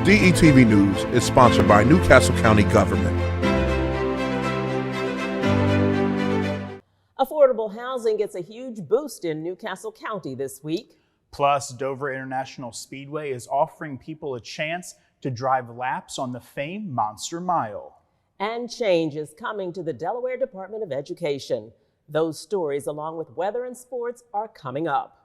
DETV News is sponsored by Newcastle County Government. Affordable housing gets a huge boost in Newcastle County this week. Plus, Dover International Speedway is offering people a chance to drive laps on the famed Monster Mile. And change is coming to the Delaware Department of Education. Those stories, along with weather and sports, are coming up.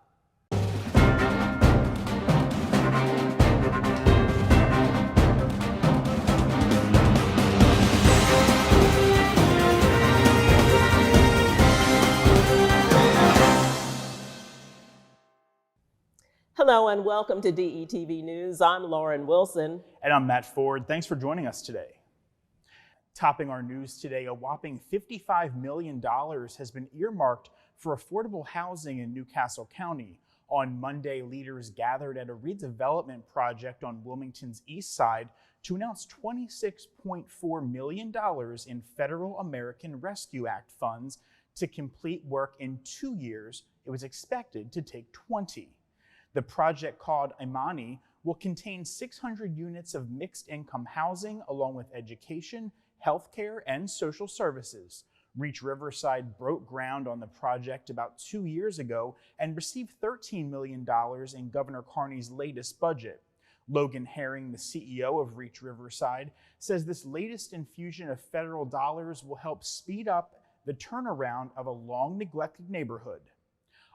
Hello and welcome to DETV News. I'm Lauren Wilson. And I'm Matt Ford. Thanks for joining us today. Topping our news today, a whopping $55 million has been earmarked for affordable housing in Newcastle County. On Monday, leaders gathered at a redevelopment project on Wilmington's east side to announce $26.4 million in Federal American Rescue Act funds to complete work in 2 years. It was expected to take 20. The project, called Imani, will contain 600 units of mixed-income housing along with education, healthcare, and social services. Reach Riverside broke ground on the project about 2 years ago and received $13 million in Governor Carney's latest budget. Logan Herring, the CEO of Reach Riverside, says this latest infusion of federal dollars will help speed up the turnaround of a long-neglected neighborhood.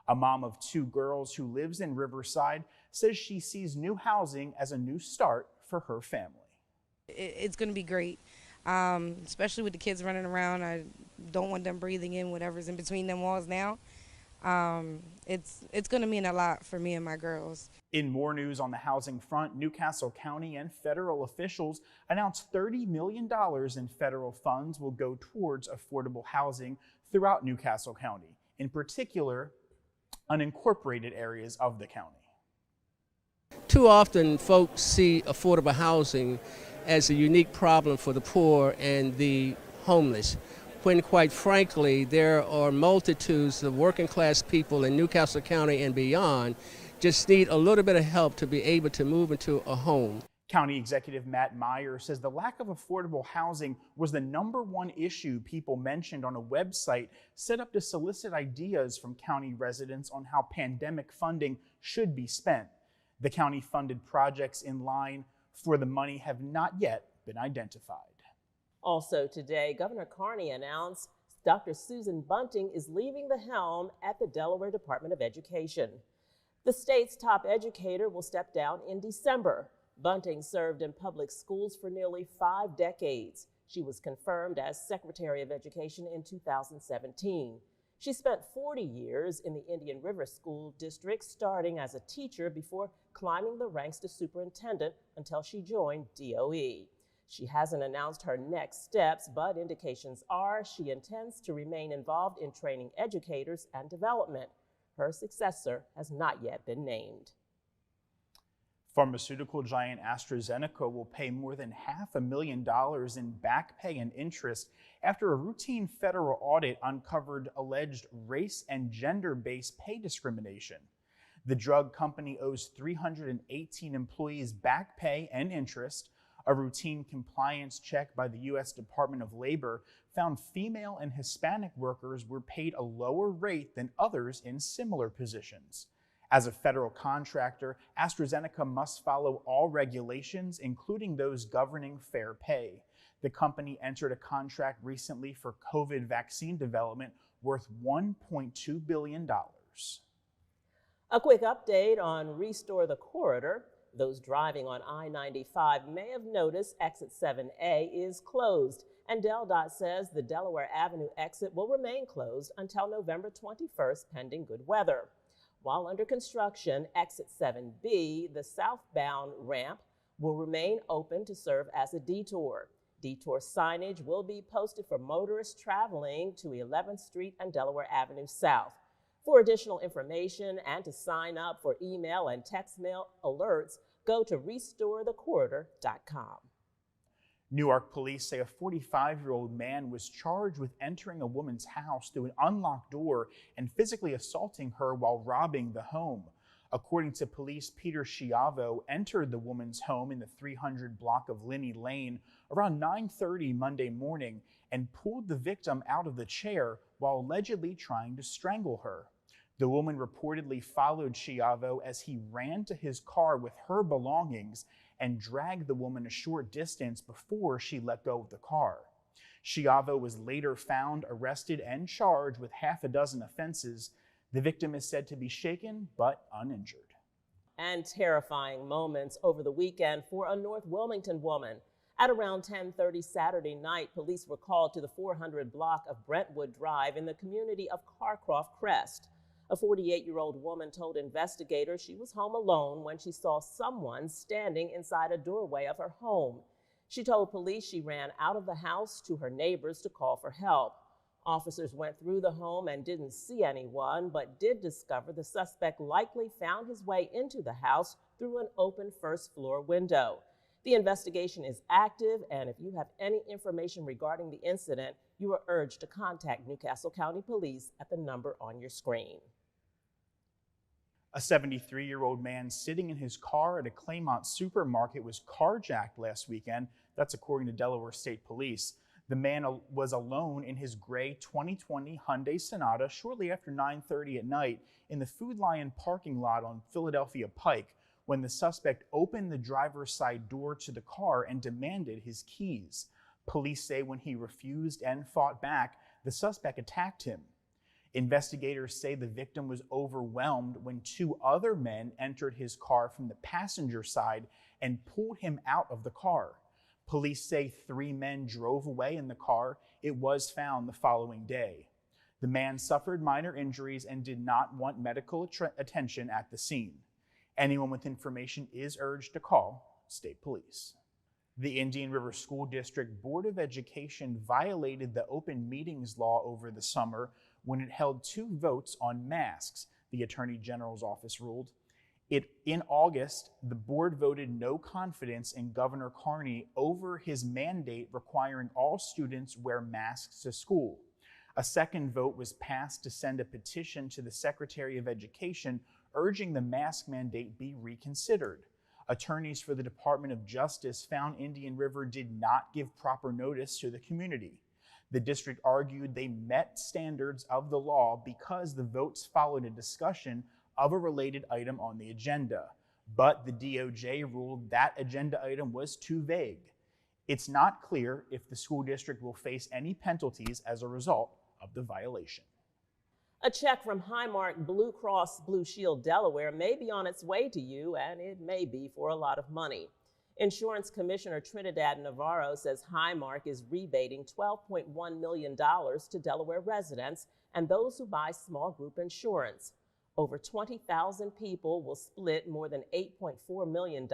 A mom of 2 girls who lives in Riverside says she sees new housing as a new start for her family. It's going to be great, especially with the kids running around. I don't want them breathing in whatever's in between them walls now. It's going to mean a lot for me and my girls. In more news on the housing front, Newcastle County and federal officials announced $30 million in federal funds will go towards affordable housing throughout Newcastle County, in particular unincorporated areas of the county. Too often folks see affordable housing as a unique problem for the poor and the homeless, when quite frankly there are multitudes of working class people in Newcastle County and beyond just need a little bit of help to be able to move into a home. County Executive Matt Meyer says the lack of affordable housing was the #1 issue people mentioned on a website set up to solicit ideas from county residents on how pandemic funding should be spent. The county funded projects in line for the money have not yet been identified. Also today, Governor Carney announced Dr. Susan Bunting is leaving the helm at the Delaware Department of Education. The state's top educator will step down in December. Bunting served in public schools for nearly 5 decades. She was confirmed as Secretary of Education in 2017. She spent 40 years in the Indian River School District, starting as a teacher before climbing the ranks to superintendent until she joined DOE. She hasn't announced her next steps, but indications are she intends to remain involved in training educators and development. Her successor has not yet been named. Pharmaceutical giant AstraZeneca will pay more than $500,000 in back pay and interest after a routine federal audit uncovered alleged race and gender-based pay discrimination. The drug company owes 318 employees back pay and interest. A routine compliance check by the U.S. Department of Labor found female and Hispanic workers were paid a lower rate than others in similar positions. As a federal contractor, AstraZeneca must follow all regulations, including those governing fair pay. The company entered a contract recently for COVID vaccine development worth $1.2 billion. A quick update on Restore the Corridor. Those driving on I-95 may have noticed exit 7A is closed, and DelDOT says the Delaware Avenue exit will remain closed until November 21st, pending good weather. While under construction, exit 7B, the southbound ramp, will remain open to serve as a detour. Detour signage will be posted for motorists traveling to 11th Street and Delaware Avenue South. For additional information and to sign up for email and text mail alerts, go to restorethecorridor.com. Newark police say a 45-year-old man was charged with entering a woman's house through an unlocked door and physically assaulting her while robbing the home. According to police, Peter Schiavo entered the woman's home in the 300 block of Linney Lane around 9:30 Monday morning and pulled the victim out of the chair while allegedly trying to strangle her. The woman reportedly followed Schiavo as he ran to his car with her belongings and dragged the woman a short distance before she let go of the car. Schiavo was later found, arrested, and charged with half a dozen offenses. The victim is said to be shaken but uninjured. And terrifying moments over the weekend for a North Wilmington woman. At around 10:30 Saturday night, police were called to the 400 block of Brentwood Drive in the community of Carcroft Crest. A 48-year-old woman told investigators she was home alone when she saw someone standing inside a doorway of her home. She told police she ran out of the house to her neighbors to call for help. Officers went through the home and didn't see anyone, but did discover the suspect likely found his way into the house through an open first-floor window. The investigation is active, and if you have any information regarding the incident, you are urged to contact Newcastle County Police at the number on your screen. A 73-year-old man sitting in his car at a Claymont supermarket was carjacked last weekend. That's according to Delaware State Police. The man was alone in his gray 2020 Hyundai Sonata shortly after 9:30 at night in the Food Lion parking lot on Philadelphia Pike when the suspect opened the driver's side door to the car and demanded his keys. Police say when he refused and fought back, the suspect attacked him. Investigators say the victim was overwhelmed when two other men entered his car from the passenger side and pulled him out of the car. Police say 3 men drove away in the car. It was found the following day. The man suffered minor injuries and did not want medical attention at the scene. Anyone with information is urged to call State Police. The Indian River School District Board of Education violated the open meetings law over the summer when it held 2 votes on masks, the Attorney General's office ruled. In August, the board voted no confidence in Governor Carney over his mandate requiring all students wear masks to school. A second vote was passed to send a petition to the Secretary of Education urging the mask mandate be reconsidered. Attorneys for the Department of Justice found Indian River did not give proper notice to the community. The district argued they met standards of the law because the votes followed a discussion of a related item on the agenda. But the DOJ ruled that agenda item was too vague. It's not clear if the school district will face any penalties as a result of the violation. A check from Highmark Blue Cross Blue Shield Delaware may be on its way to you, and it may be for a lot of money. Insurance Commissioner Trinidad Navarro says Highmark is rebating $12.1 million to Delaware residents and those who buy small group insurance. Over 20,000 people will split more than $8.4 million.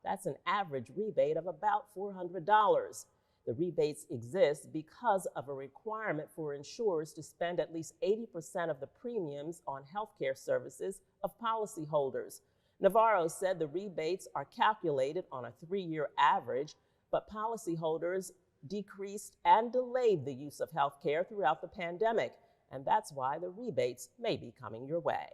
That's an average rebate of about $400. The rebates exist because of a requirement for insurers to spend at least 80% of the premiums on healthcare services of policyholders. Navarro said the rebates are calculated on a 3-year average, but policyholders decreased and delayed the use of healthcare throughout the pandemic, and that's why the rebates may be coming your way.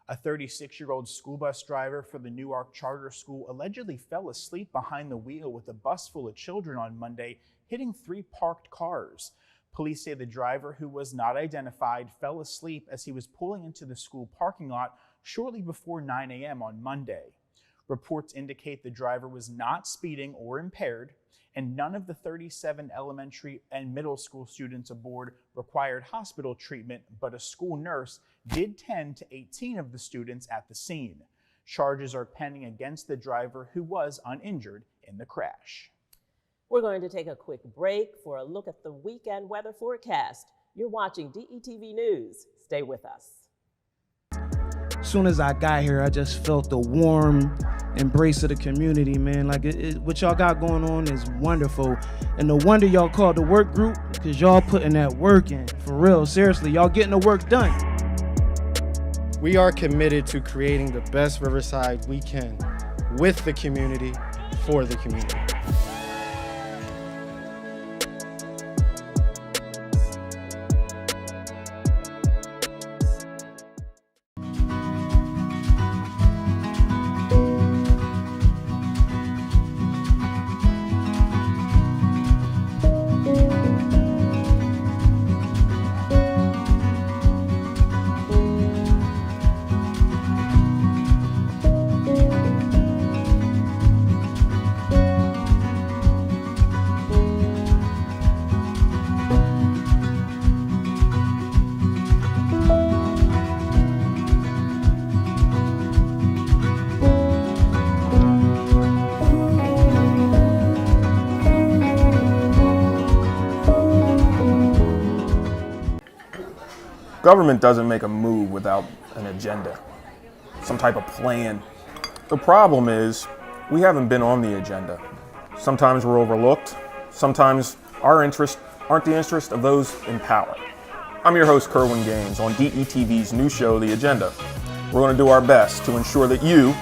A 36-year-old school bus driver for the Newark Charter School allegedly fell asleep behind the wheel with a bus full of children on Monday, hitting 3 parked cars. Police say the driver, who was not identified, fell asleep as he was pulling into the school parking lot shortly before 9 a.m. on Monday. Reports indicate the driver was not speeding or impaired, and none of the 37 elementary and middle school students aboard required hospital treatment, but a school nurse did tend to 18 of the students at the scene. Charges are pending against the driver, who was uninjured in the crash. We're going to take a quick break for a look at the weekend weather forecast. You're watching DETV News. Stay with us. As soon as I got here, I just felt the warm embrace of the community, man. Like what y'all got going on is wonderful. And no wonder y'all called the work group, because y'all putting that work in. For real, seriously, y'all getting the work done. We are committed to creating the best Riverside we can with the community, for the community. Government doesn't make a move without an agenda, some type of plan. The problem is we haven't been on the agenda. Sometimes we're overlooked. Sometimes our interests aren't the interest of those in power. I'm your host, Kerwin Gaines, on DETV's new show, The Agenda. We're going to do our best to ensure that you,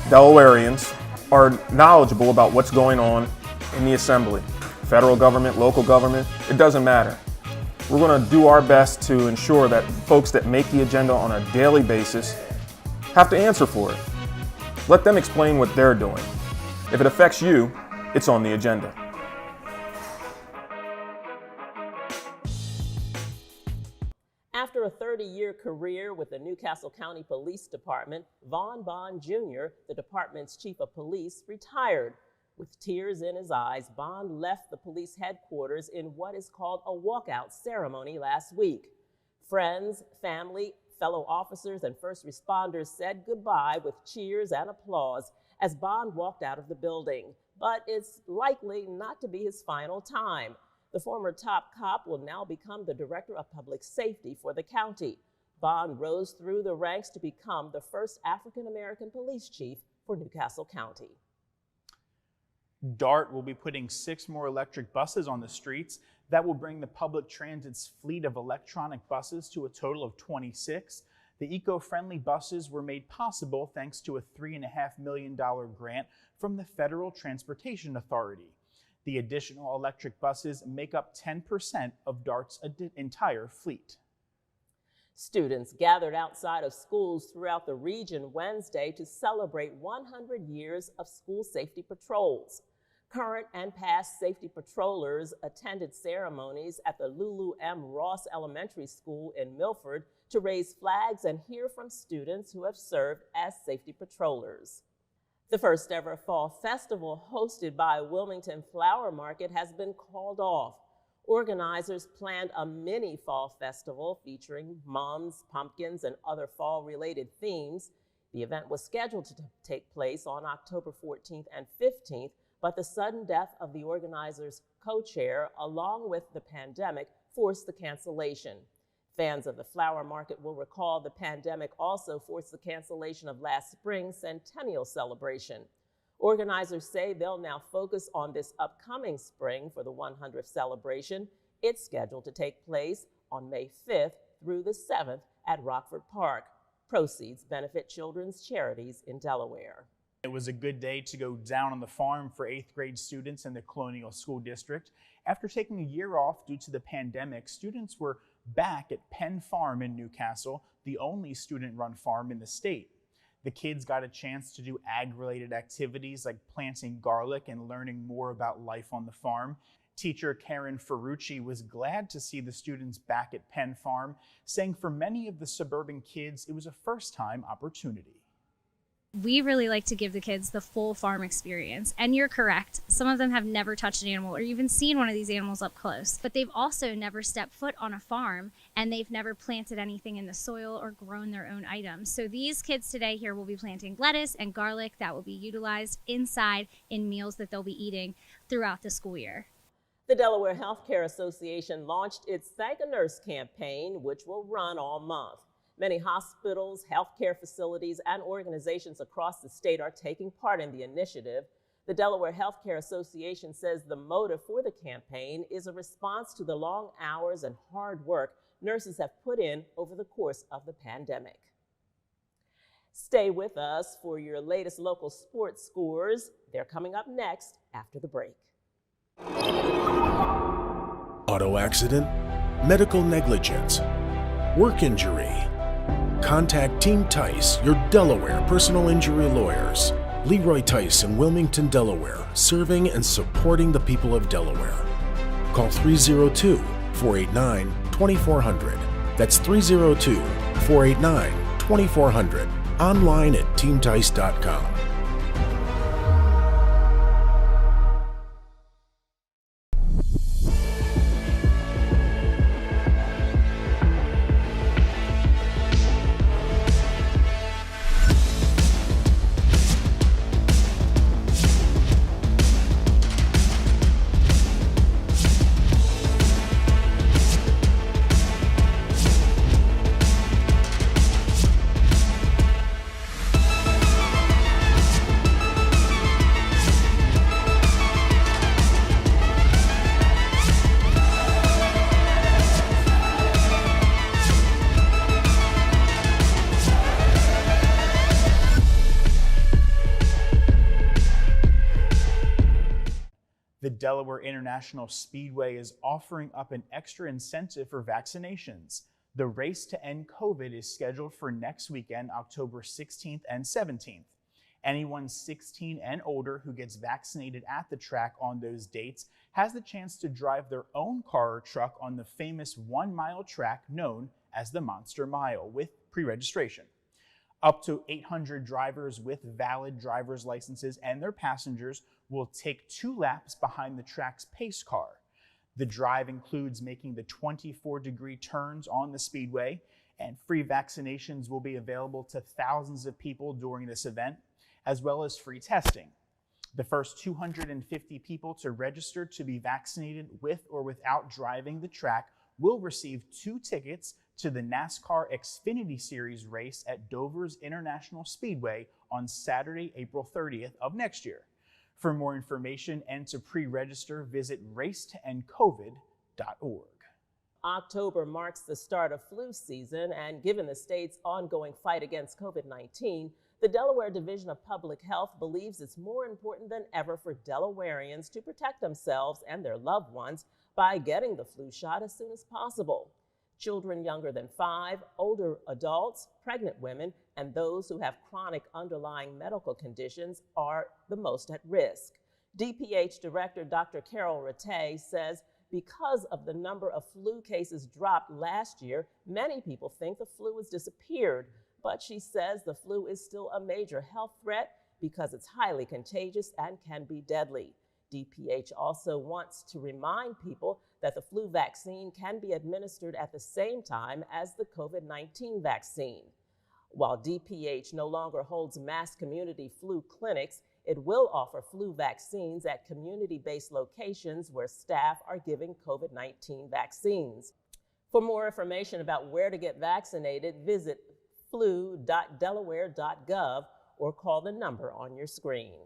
Delawareans, are knowledgeable about what's going on in the Assembly. Federal government, local government, it doesn't matter. We're going to do our best to ensure that folks that make the agenda on a daily basis have to answer for it. Let them explain what they're doing. If it affects you, it's on the agenda. After a 30-year career with the Newcastle County Police Department, Vaughn Bond Jr., the department's chief of police, retired. With tears in his eyes, Bond left the police headquarters in what is called a walkout ceremony last week. Friends, family, fellow officers, and first responders said goodbye with cheers and applause as Bond walked out of the building. But it's likely not to be his final time. The former top cop will now become the Director of Public Safety for the county. Bond rose through the ranks to become the first African-American police chief for Newcastle County. DART will be putting 6 more electric buses on the streets. That will bring the public transit's fleet of electronic buses to a total of 26. The eco-friendly buses were made possible thanks to a $3.5 million grant from the Federal Transportation Authority. The additional electric buses make up 10% of DART's entire fleet. Students gathered outside of schools throughout the region Wednesday to celebrate 100 years of school safety patrols. Current and past safety patrollers attended ceremonies at the Lulu M. Ross Elementary School in Milford to raise flags and hear from students who have served as safety patrollers. The first ever fall festival hosted by Wilmington Flower Market has been called off. Organizers planned a mini fall festival featuring mums, pumpkins, and other fall-related themes. The event was scheduled to take place on October 14th and 15th, but the sudden death of the organizer's co-chair, along with the pandemic, forced the cancellation. Fans of the flower market will recall the pandemic also forced the cancellation of last spring's centennial celebration. Organizers say they'll now focus on this upcoming spring for the 100th celebration. It's scheduled to take place on May 5th through the 7th at Rockford Park. Proceeds benefit children's charities in Delaware. It was a good day to go down on the farm for 8th grade students in the Colonial School District. After taking a year off due to the pandemic, students were back at Penn Farm in Newcastle, the only student-run farm in the state. The kids got a chance to do ag-related activities like planting garlic and learning more about life on the farm. Teacher Karen Ferrucci was glad to see the students back at Penn Farm, saying for many of the suburban kids, it was a first-time opportunity. We really like to give the kids the full farm experience. And you're correct. Some of them have never touched an animal or even seen one of these animals up close. But they've also never stepped foot on a farm, and they've never planted anything in the soil or grown their own items. So these kids today here will be planting lettuce and garlic that will be utilized inside in meals that they'll be eating throughout the school year. The Delaware Healthcare Association launched its Thank a Nurse campaign, which will run all month. Many hospitals, healthcare facilities, and organizations across the state are taking part in the initiative. The Delaware Healthcare Association says the motive for the campaign is a response to the long hours and hard work nurses have put in over the course of the pandemic. Stay with us for your latest local sports scores. They're coming up next after the break. Auto accident, medical negligence, work injury. Contact Team Tice, your Delaware personal injury lawyers. Leroy Tice in Wilmington, Delaware, serving and supporting the people of Delaware. Call 302-489-2400. That's 302-489-2400. Online at teamtice.com. The Delaware International Speedway is offering up an extra incentive for vaccinations. The Race to End COVID is scheduled for next weekend, October 16th and 17th. Anyone 16 and older who gets vaccinated at the track on those dates has the chance to drive their own car or truck on the famous 1-mile track known as the Monster Mile with pre-registration. Up to 800 drivers with valid driver's licenses and their passengers will take 2 laps behind the track's pace car. The drive includes making the 24-degree turns on the speedway, and free vaccinations will be available to thousands of people during this event, as well as free testing. The first 250 people to register to be vaccinated with or without driving the track will receive 2 tickets to the NASCAR Xfinity Series race at Dover's International Speedway on Saturday, April 30th of next year. For more information and to pre-register, visit racetoendcovid.org. October marks the start of flu season, and given the state's ongoing fight against COVID-19, the Delaware Division of Public Health believes it's more important than ever for Delawareans to protect themselves and their loved ones by getting the flu shot as soon as possible. Children younger than 5, older adults, pregnant women, and those who have chronic underlying medical conditions are the most at risk. DPH Director Dr. Carol Rattay says because of the number of flu cases dropped last year, many people think the flu has disappeared. But she says the flu is still a major health threat because it's highly contagious and can be deadly. DPH also wants to remind people that the flu vaccine can be administered at the same time as the COVID-19 vaccine. While DPH no longer holds mass community flu clinics, it will offer flu vaccines at community-based locations where staff are giving COVID-19 vaccines. For more information about where to get vaccinated, visit flu.delaware.gov or call the number on your screen.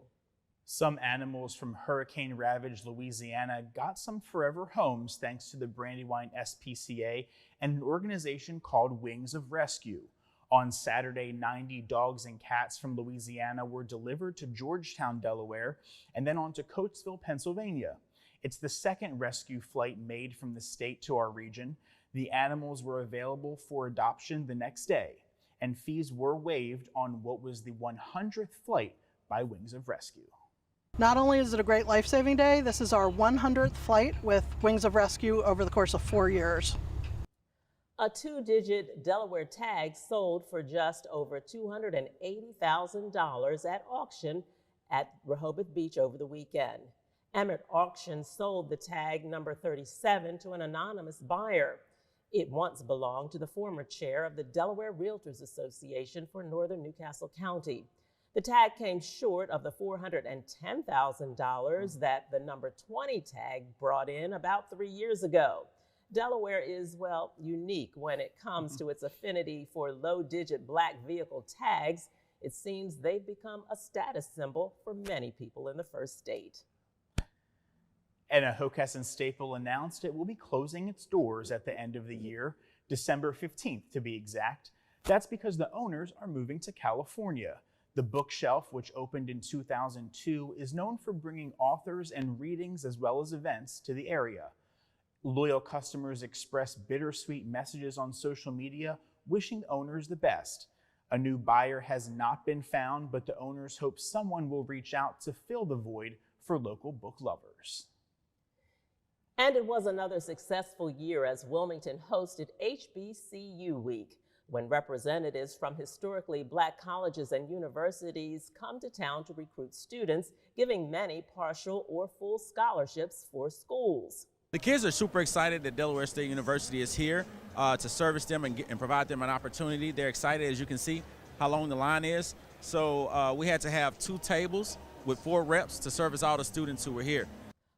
Some animals from hurricane-ravaged Louisiana got some forever homes thanks to the Brandywine SPCA and an organization called Wings of Rescue. On Saturday, 90 dogs and cats from Louisiana were delivered to Georgetown, Delaware, and then on to Coatesville, Pennsylvania. It's the second rescue flight made from the state to our region. The animals were available for adoption the next day, and fees were waived on what was the 100th flight by Wings of Rescue. Not only is it a great life-saving day, this is our 100th flight with Wings of Rescue over the course of 4 years. A 2-digit Delaware tag sold for just over $280,000 at auction at Rehoboth Beach over the weekend. Emmett Auction sold the tag number 37 to an anonymous buyer. It once belonged to the former chair of the Delaware Realtors Association for Northern Newcastle County. The tag came short of the $410,000 that the number 20 tag brought in about 3 years ago. Delaware is, well, unique when it comes to its affinity for low-digit black vehicle tags. It seems they've become a status symbol for many people in the first state. And a HOCKESSIN staple announced it will be closing its doors at the end of the year, December 15th to be exact. That's because the owners are moving to California. The bookshelf, which opened in 2002, is known for bringing authors and readings as well as events to the area. Loyal customers expressed bittersweet messages on social media, wishing owners the best. A new buyer has not been found, but the owners hope someone will reach out to fill the void for local book lovers. And it was another successful year as Wilmington hosted HBCU Week, when representatives from historically black colleges and universities come to town to recruit students, giving many partial or full scholarships for schools. The kids are super excited that Delaware State University is here to service them and provide them an opportunity. They're excited, as you can see, how long the line is. So we had to have 2 tables with 4 reps to service all the students who were here.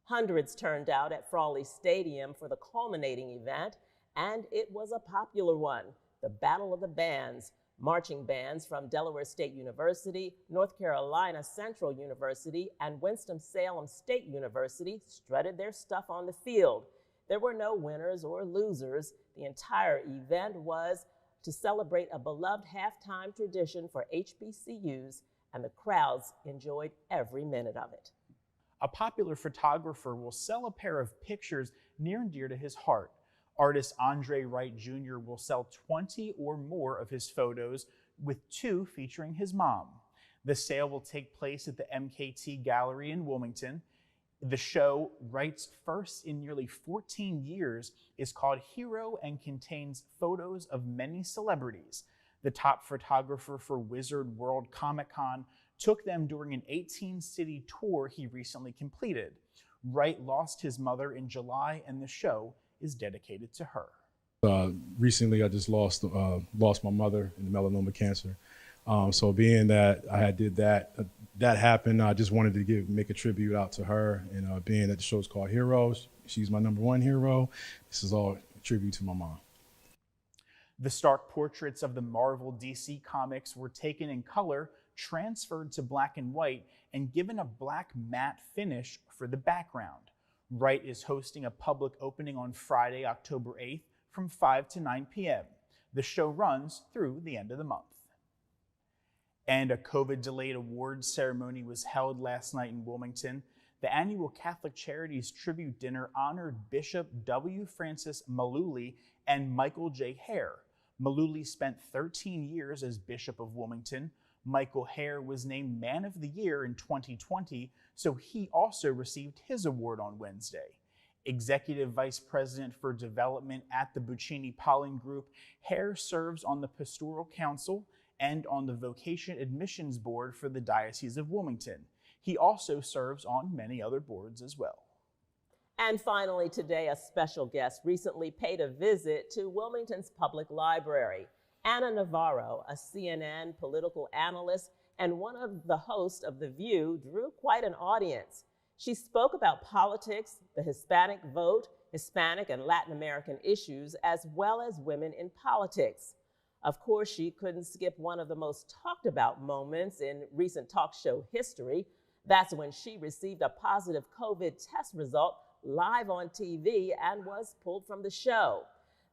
Hundreds turned out at Frawley Stadium for the culminating event, and it was a popular one. The Battle of the Bands. Marching bands from Delaware State University, North Carolina Central University, and Winston-Salem State University strutted their stuff on the field. There were no winners or losers. The entire event was to celebrate a beloved halftime tradition for HBCUs, and the crowds enjoyed every minute of it. A popular photographer will sell a pair of pictures near and dear to his heart. Artist Andre Wright Jr. will sell 20 or more of his photos, with 2 featuring his mom. The sale will take place at the MKT Gallery in Wilmington. The show, Wright's first in nearly 14 years, is called Hero and contains photos of many celebrities. The top photographer for Wizard World Comic Con took them during an 18-city tour he recently completed. Wright lost his mother in July, and the show is dedicated to her. Recently, I just lost my mother in melanoma cancer. So being that I did that happened, I just wanted to make a tribute out to her. And being that the show's called Heroes, she's my #1 hero. This is all a tribute to my mom. The stark portraits of the Marvel DC comics were taken in color, transferred to black and white, and given a black matte finish for the background. Wright is hosting a public opening on Friday, October 8th from 5 to 9 p.m. The show runs through the end of the month. And a COVID-delayed awards ceremony was held last night in Wilmington. The annual Catholic Charities Tribute Dinner honored Bishop W. Francis MALOOLY and Michael J. HARE. MALOOLY spent 13 years as Bishop of Wilmington. Michael HARE was named Man of the Year in 2020, so he also received his award on Wednesday. Executive Vice President for Development at the Buccini Polling Group, HARE serves on the Pastoral Council and on the Vocation Admissions Board for the Diocese of Wilmington. He also serves on many other boards as well. And finally today, a special guest recently paid a visit to Wilmington's public library. Anna Navarro, a CNN political analyst and one of the hosts of The View, drew quite an audience. She spoke about politics, the Hispanic vote, Hispanic and Latin American issues, as well as women in politics. Of course, she couldn't skip one of the most talked about moments in recent talk show history. That's when she received a positive COVID test result live on TV and was pulled from the show.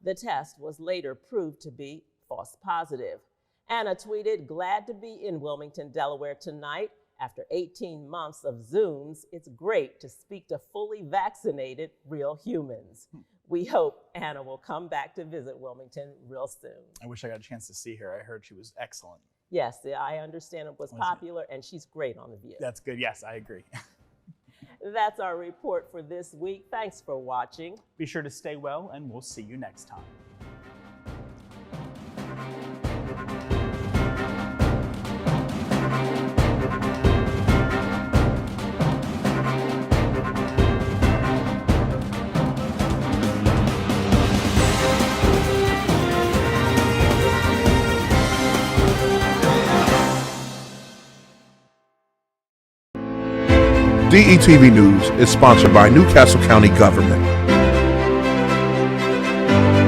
The test was later proved to be false positive. Anna tweeted, "Glad to be in Wilmington, Delaware tonight. After 18 months of Zooms, it's great to speak to fully vaccinated real humans." We hope Anna will come back to visit Wilmington real soon. I wish I got a chance to see her. I heard she was excellent. Yes, I understand it was popular, and she's great on The View. That's good. Yes, I agree. That's our report for this week. Thanks for watching. Be sure to stay well, and we'll see you next time. DETV News is sponsored by Newcastle County Government.